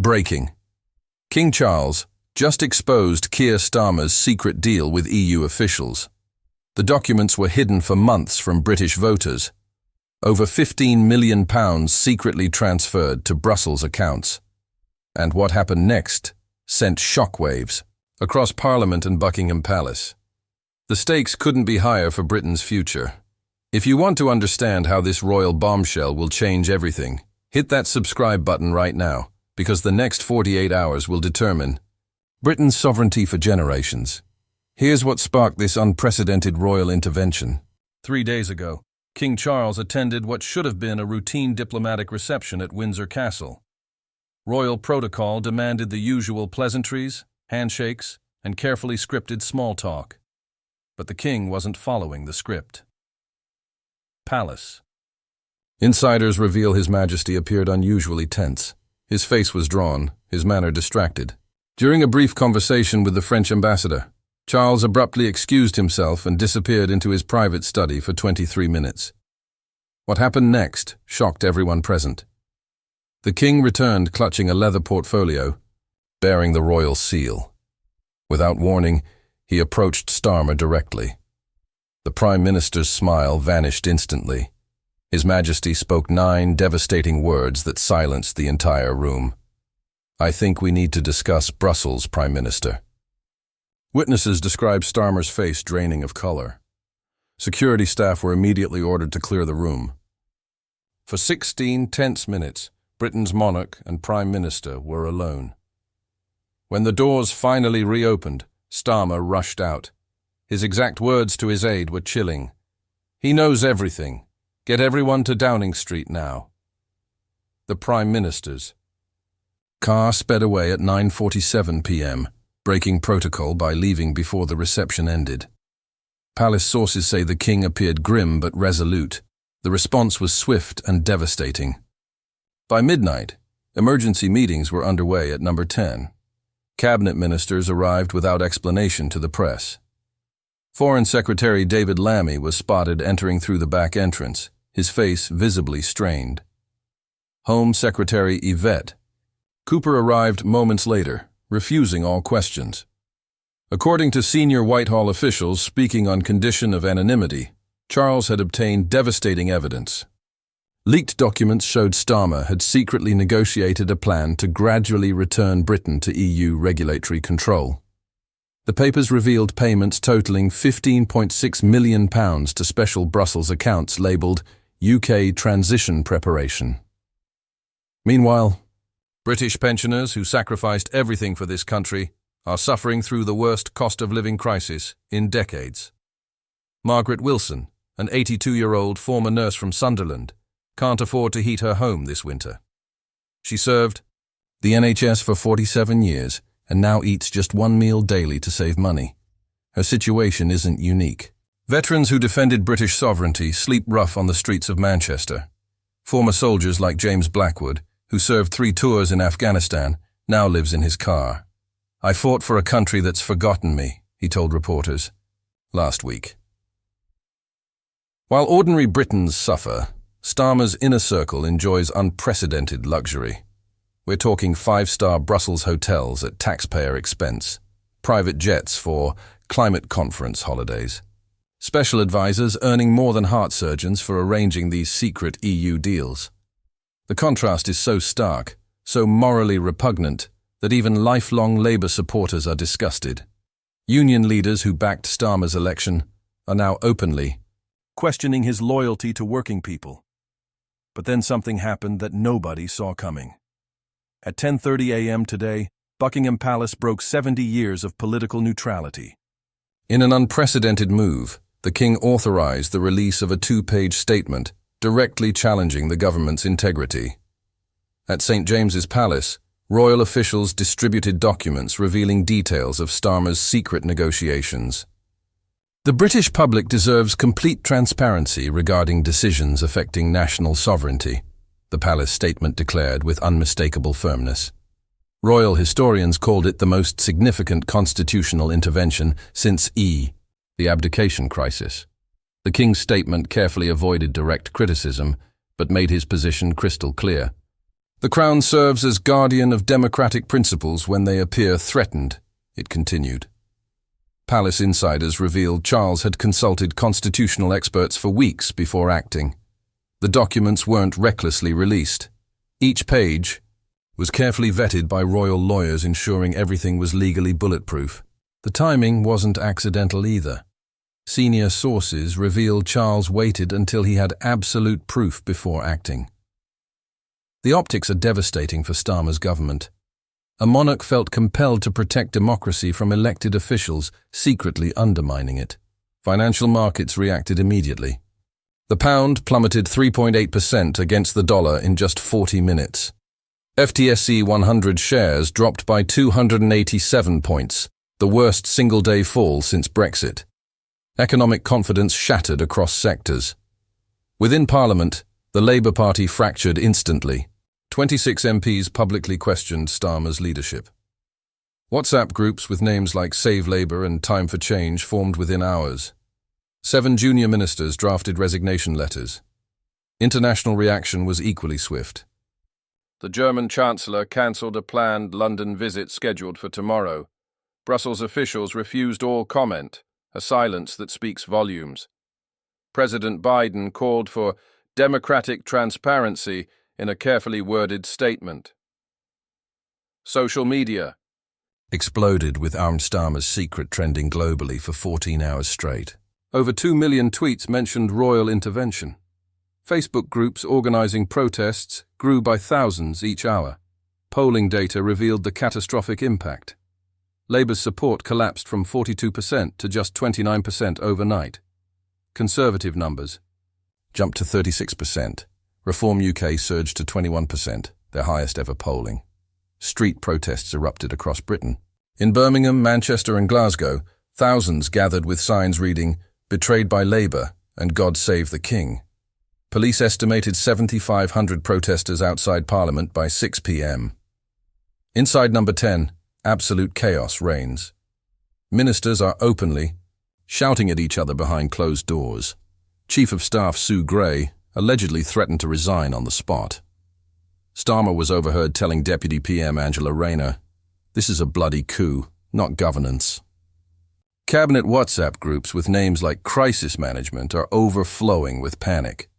Breaking. King Charles just exposed Keir Starmer's secret deal with EU officials. The documents were hidden for months from British voters. Over £15 million secretly transferred to Brussels accounts. And what happened next sent shockwaves across Parliament and Buckingham Palace. The stakes couldn't be higher for Britain's future. If you want to understand how this royal bombshell will change everything, hit that subscribe button right now, because the next 48 hours will determine Britain's sovereignty for generations. Here's what sparked this unprecedented royal intervention. 3 days ago, King Charles attended what should have been a routine diplomatic reception at Windsor Castle. Royal protocol demanded the usual pleasantries, handshakes, and carefully scripted small talk. But the king wasn't following the script. Palace. Insiders reveal His Majesty appeared unusually tense. His face was drawn, his manner distracted. During a brief conversation with the French ambassador, Charles abruptly excused himself and disappeared into his private study for 23 minutes. What happened next shocked everyone present. The king returned clutching a leather portfolio, bearing the royal seal. Without warning, he approached Starmer directly. The Prime Minister's smile vanished instantly. His Majesty spoke 9 devastating words that silenced the entire room. "I think we need to discuss Brussels, Prime Minister." Witnesses described Starmer's face draining of color. Security staff were immediately ordered to clear the room. For 16 tense minutes, Britain's monarch and Prime Minister were alone. When the doors finally reopened, Starmer rushed out. His exact words to his aide were chilling. "He knows everything. Get everyone to Downing Street now." The Prime Minister's car sped away at 9:47 p.m., breaking protocol by leaving before the reception ended. Palace sources say the king appeared grim but resolute. The response was swift and devastating. By midnight, emergency meetings were underway at number 10. Cabinet ministers arrived without explanation to the press. Foreign Secretary David Lammy was spotted entering through the back entrance, his face visibly strained. Home Secretary Yvette Cooper arrived moments later, refusing all questions. According to senior Whitehall officials speaking on condition of anonymity, Charles had obtained devastating evidence. Leaked documents showed Starmer had secretly negotiated a plan to gradually return Britain to EU regulatory control. The papers revealed payments totaling £15.6 million to special Brussels accounts labelled UK Transition Preparation. Meanwhile, British pensioners who sacrificed everything for this country are suffering through the worst cost of living crisis in decades. Margaret Wilson, an 82-year-old former nurse from Sunderland, can't afford to heat her home this winter. She served the NHS for 47 years and now eats just one meal daily to save money. Her situation isn't unique. Veterans who defended British sovereignty sleep rough on the streets of Manchester. Former soldiers like James Blackwood, who served 3 tours in Afghanistan, now lives in his car. "I fought for a country that's forgotten me," he told reporters last week. While ordinary Britons suffer, Starmer's inner circle enjoys unprecedented luxury. We're talking 5-star Brussels hotels at taxpayer expense, private jets for climate conference holidays, special advisors earning more than heart surgeons for arranging these secret EU deals. The contrast is so stark, so morally repugnant, that even lifelong Labour supporters are disgusted. Union leaders who backed Starmer's election are now openly questioning his loyalty to working people. But then something happened that nobody saw coming. At 10:30 a.m. today, Buckingham Palace broke 70 years of political neutrality. In an unprecedented move, the king authorized the release of a 2-page statement directly challenging the government's integrity. At St. James's Palace, royal officials distributed documents revealing details of Starmer's secret negotiations. The British public deserves complete transparency regarding decisions affecting national sovereignty, the palace statement declared with unmistakable firmness. Royal historians called it the most significant constitutional intervention since the abdication crisis. The king's statement carefully avoided direct criticism, but made his position crystal clear. The Crown serves as guardian of democratic principles when they appear threatened, it continued. Palace insiders revealed Charles had consulted constitutional experts for weeks before acting. The documents weren't recklessly released. Each page was carefully vetted by royal lawyers, ensuring everything was legally bulletproof. The timing wasn't accidental either. Senior sources revealed Charles waited until he had absolute proof before acting. The optics are devastating for Starmer's government. A monarch felt compelled to protect democracy from elected officials secretly undermining it. Financial markets reacted immediately. The pound plummeted 3.8% against the dollar in just 40 minutes. FTSE 100 shares dropped by 287 points, the worst single-day fall since Brexit. Economic confidence shattered across sectors. Within Parliament, the Labour Party fractured instantly. 26 MPs publicly questioned Starmer's leadership. WhatsApp groups with names like Save Labour and Time for Change formed within hours. 7 junior ministers drafted resignation letters. International reaction was equally swift. The German Chancellor cancelled a planned London visit scheduled for tomorrow. Brussels officials refused all comment, a silence that speaks volumes. President Biden called for democratic transparency in a carefully worded statement. Social media exploded with Starmer's secret trending globally for 14 hours straight. Over 2 million tweets mentioned royal intervention. Facebook groups organizing protests grew by thousands each hour. Polling data revealed the catastrophic impact. Labour's support collapsed from 42% to just 29% overnight. Conservative numbers jumped to 36%. Reform UK surged to 21%, their highest ever polling. Street protests erupted across Britain. In Birmingham, Manchester and Glasgow, thousands gathered with signs reading, "Betrayed by Labour" and "God Save the King." Police estimated 7,500 protesters outside Parliament by 6 p.m. Inside Number 10, absolute chaos reigns. Ministers are openly shouting at each other behind closed doors. Chief of Staff Sue Gray allegedly threatened to resign on the spot. Starmer was overheard telling Deputy PM Angela Rayner, "This is a bloody coup, not governance." Cabinet WhatsApp groups with names like Crisis Management are overflowing with panic.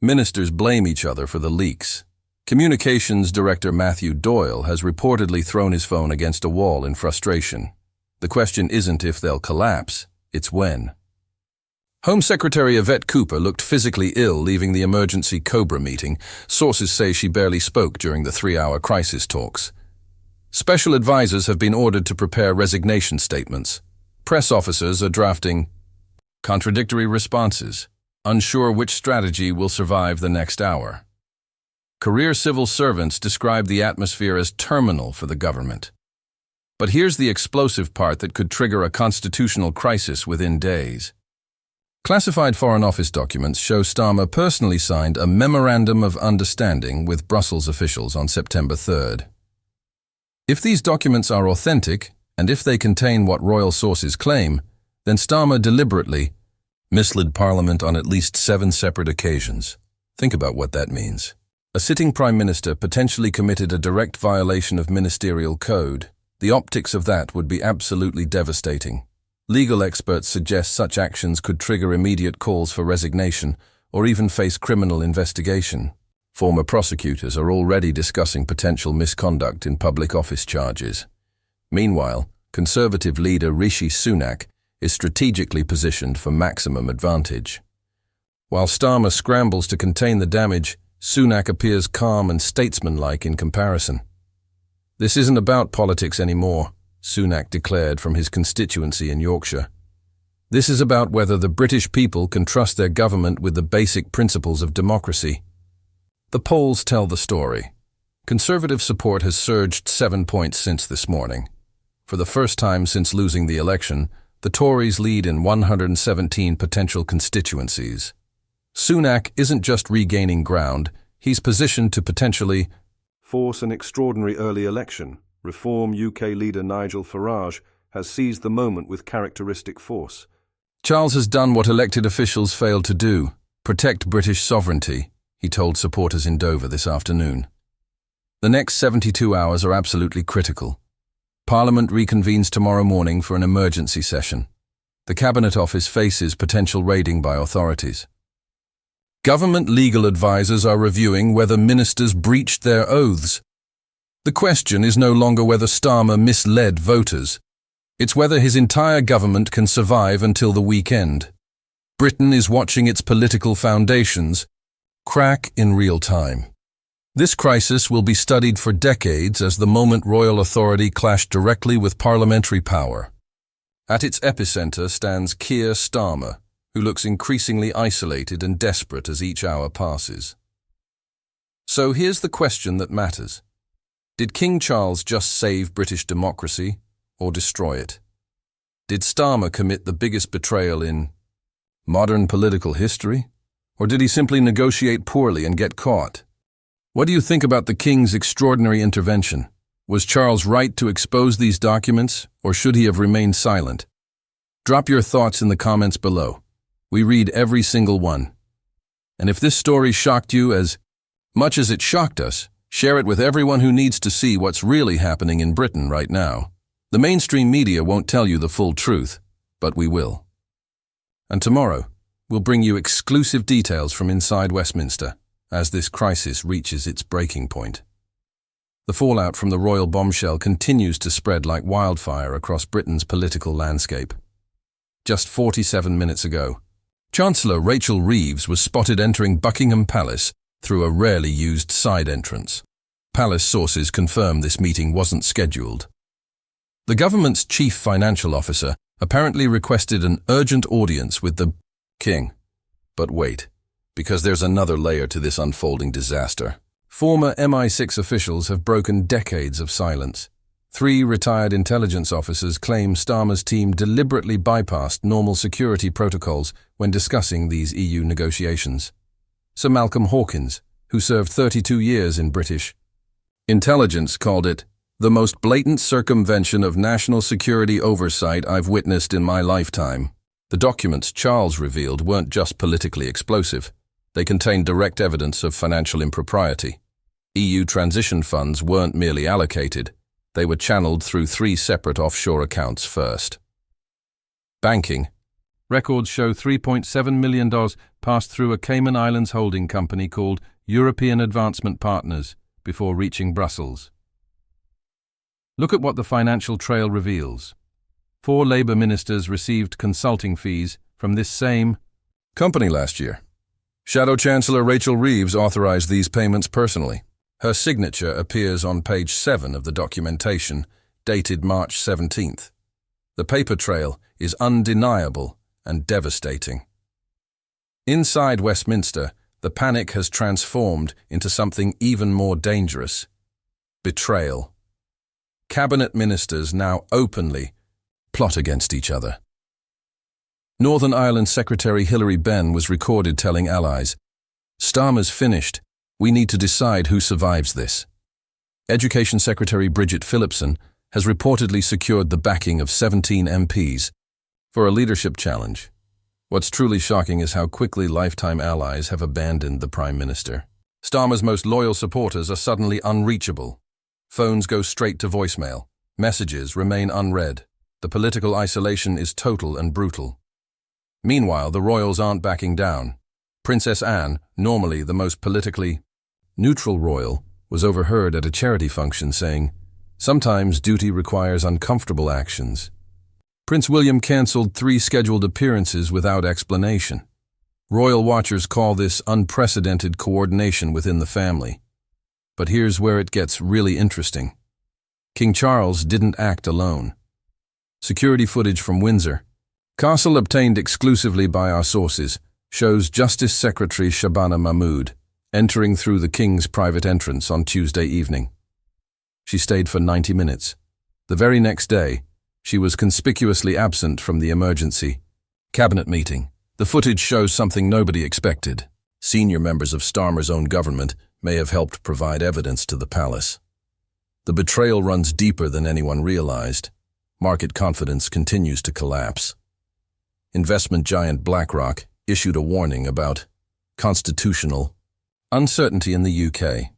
Ministers blame each other for the leaks. Communications Director Matthew Doyle has reportedly thrown his phone against a wall in frustration. The question isn't if they'll collapse, it's when. Home Secretary Yvette Cooper looked physically ill leaving the emergency Cobra meeting. Sources say she barely spoke during the 3-hour crisis talks. Special advisors have been ordered to prepare resignation statements. Press officers are drafting contradictory responses, unsure which strategy will survive the next hour. Career civil servants describe the atmosphere as terminal for the government. But here's the explosive part that could trigger a constitutional crisis within days. Classified Foreign Office documents show Starmer personally signed a Memorandum of Understanding with Brussels officials on September 3rd. If these documents are authentic, and if they contain what royal sources claim, then Starmer deliberately misled Parliament on at least 7 separate occasions. Think about what that means. A sitting Prime Minister potentially committed a direct violation of ministerial code. The optics of that would be absolutely devastating. Legal experts suggest such actions could trigger immediate calls for resignation or even face criminal investigation. Former prosecutors are already discussing potential misconduct in public office charges. Meanwhile, Conservative leader Rishi Sunak is strategically positioned for maximum advantage. While Starmer scrambles to contain the damage, Sunak appears calm and statesmanlike in comparison. "This isn't about politics anymore," Sunak declared from his constituency in Yorkshire. "This is about whether the British people can trust their government with the basic principles of democracy." The polls tell the story. Conservative support has surged 7 points since this morning. For the first time since losing the election, the Tories lead in 117 potential constituencies. Sunak isn't just regaining ground, he's positioned to potentially force an extraordinary early election. Reform UK leader Nigel Farage has seized the moment with characteristic force. Charles has done what elected officials failed to do, protect British sovereignty, he told supporters in Dover this afternoon. The next 72 hours are absolutely critical. Parliament reconvenes tomorrow morning for an emergency session. The Cabinet Office faces potential raiding by authorities. Government legal advisors are reviewing whether ministers breached their oaths. The question is no longer whether Starmer misled voters. It's whether his entire government can survive until the weekend. Britain is watching its political foundations crack in real time. This crisis will be studied for decades as the moment royal authority clashed directly with parliamentary power. At its epicenter stands Keir Starmer, who looks increasingly isolated and desperate as each hour passes. So here's the question that matters. Did King Charles just save British democracy or destroy it? Did Starmer commit the biggest betrayal in modern political history? Or did he simply negotiate poorly and get caught? What do you think about the King's extraordinary intervention? Was Charles right to expose these documents, or should he have remained silent? Drop your thoughts in the comments below. We read every single one. And if this story shocked you as much as it shocked us, share it with everyone who needs to see what's really happening in Britain right now. The mainstream media won't tell you the full truth, but we will. And tomorrow, we'll bring you exclusive details from inside Westminster as this crisis reaches its breaking point. The fallout from the royal bombshell continues to spread like wildfire across Britain's political landscape. Just 47 minutes ago, Chancellor Rachel Reeves was spotted entering Buckingham Palace through a rarely used side entrance. Palace sources confirm this meeting wasn't scheduled. The government's chief financial officer apparently requested an urgent audience with the King. But wait, because there's another layer to this unfolding disaster. Former MI6 officials have broken decades of silence. 3 retired intelligence officers claim Starmer's team deliberately bypassed normal security protocols when discussing these EU negotiations. Sir Malcolm Hawkins, who served 32 years in British intelligence, called it the most blatant circumvention of national security oversight I've witnessed in my lifetime. The documents Charles revealed weren't just politically explosive. They contained direct evidence of financial impropriety. EU transition funds weren't merely allocated. They were channeled through 3 separate offshore accounts first. Banking. Records show $3.7 million passed through a Cayman Islands holding company called European Advancement Partners before reaching Brussels. Look at what the financial trail reveals. 4 Labour ministers received consulting fees from this same company last year. Shadow Chancellor Rachel Reeves authorized these payments personally. Her signature appears on page 7 of the documentation, dated March 17th. The paper trail is undeniable and devastating. Inside Westminster, the panic has transformed into something even more dangerous: betrayal. Cabinet ministers now openly plot against each other. Northern Ireland Secretary Hilary Benn was recorded telling allies, "Starmer's finished. We need to decide who survives this." Education Secretary Bridget Phillipson has reportedly secured the backing of 17 MPs for a leadership challenge. What's truly shocking is how quickly lifetime allies have abandoned the Prime Minister. Starmer's most loyal supporters are suddenly unreachable. Phones go straight to voicemail. Messages remain unread. The political isolation is total and brutal. Meanwhile, the royals aren't backing down. Princess Anne, normally the most politically neutral royal, was overheard at a charity function saying, "Sometimes duty requires uncomfortable actions." Prince William cancelled 3 scheduled appearances without explanation. Royal watchers call this unprecedented coordination within the family. But here's where it gets really interesting. King Charles didn't act alone. Security footage from Windsor, Castle obtained exclusively by our sources, shows Justice Secretary Shabana Mahmood entering through the King's private entrance on Tuesday evening. She stayed for 90 minutes. The very next day, she was conspicuously absent from the emergency cabinet meeting. The footage shows something nobody expected. Senior members of Starmer's own government may have helped provide evidence to the palace. The betrayal runs deeper than anyone realized. Market confidence continues to collapse. Investment giant BlackRock issued a warning about constitutional uncertainty in the UK.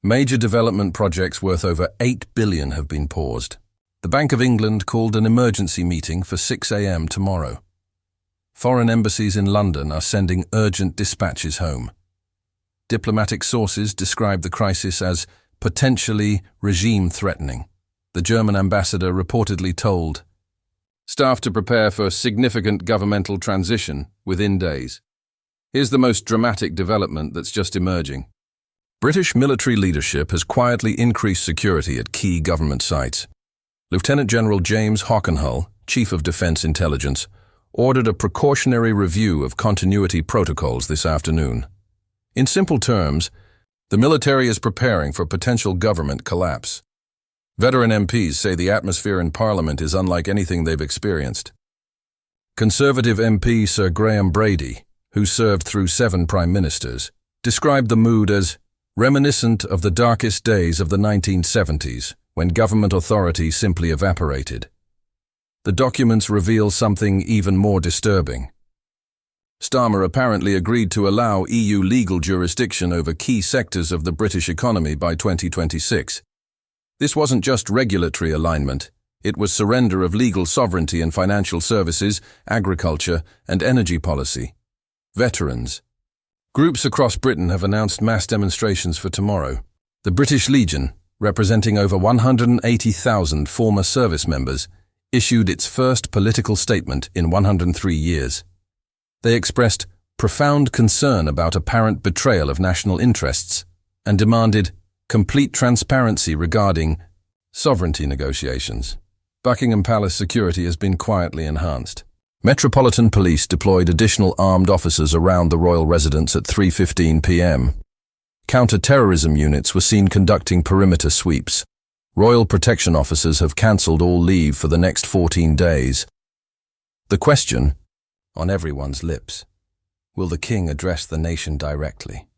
Major development projects worth over £8 billion have been paused. The Bank of England called an emergency meeting for 6 a.m. tomorrow. Foreign embassies in London are sending urgent dispatches home. Diplomatic sources describe the crisis as potentially regime-threatening. The German ambassador reportedly told staff to prepare for significant governmental transition within days. Here's the most dramatic development that's just emerging. British military leadership has quietly increased security at key government sites. Lieutenant General James Hockenhull, Chief of Defence Intelligence, ordered a precautionary review of continuity protocols this afternoon. In simple terms, the military is preparing for potential government collapse. Veteran MPs say the atmosphere in Parliament is unlike anything they've experienced. Conservative MP Sir Graham Brady, who served through 7 prime ministers, described the mood as reminiscent of the darkest days of the 1970s, when government authority simply evaporated. The documents reveal something even more disturbing. Starmer apparently agreed to allow EU legal jurisdiction over key sectors of the British economy by 2026. This wasn't just regulatory alignment, it was surrender of legal sovereignty in financial services, agriculture, and energy policy. Veterans. Groups across Britain have announced mass demonstrations for tomorrow. The British Legion, representing over 180,000 former service members, issued its first political statement in 103 years. They expressed profound concern about apparent betrayal of national interests and demanded complete transparency regarding sovereignty negotiations. Buckingham Palace security has been quietly enhanced. Metropolitan Police deployed additional armed officers around the royal residence at 3:15 p.m. Counter-terrorism units were seen conducting perimeter sweeps. Royal protection officers have cancelled all leave for the next 14 days. The question on everyone's lips: will the king address the nation directly?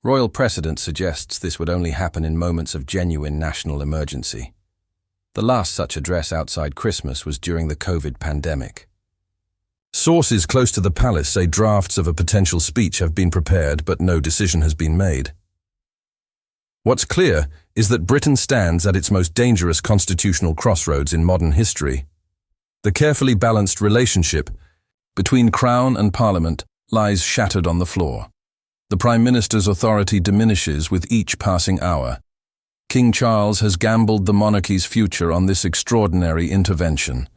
Royal precedent suggests this would only happen in moments of genuine national emergency. The last such address outside Christmas was during the COVID pandemic. Sources close to the palace say drafts of a potential speech have been prepared, but no decision has been made. What's clear is that Britain stands at its most dangerous constitutional crossroads in modern history. The carefully balanced relationship between Crown and Parliament lies shattered on the floor. The Prime Minister's authority diminishes with each passing hour. King Charles has gambled the monarchy's future on this extraordinary intervention.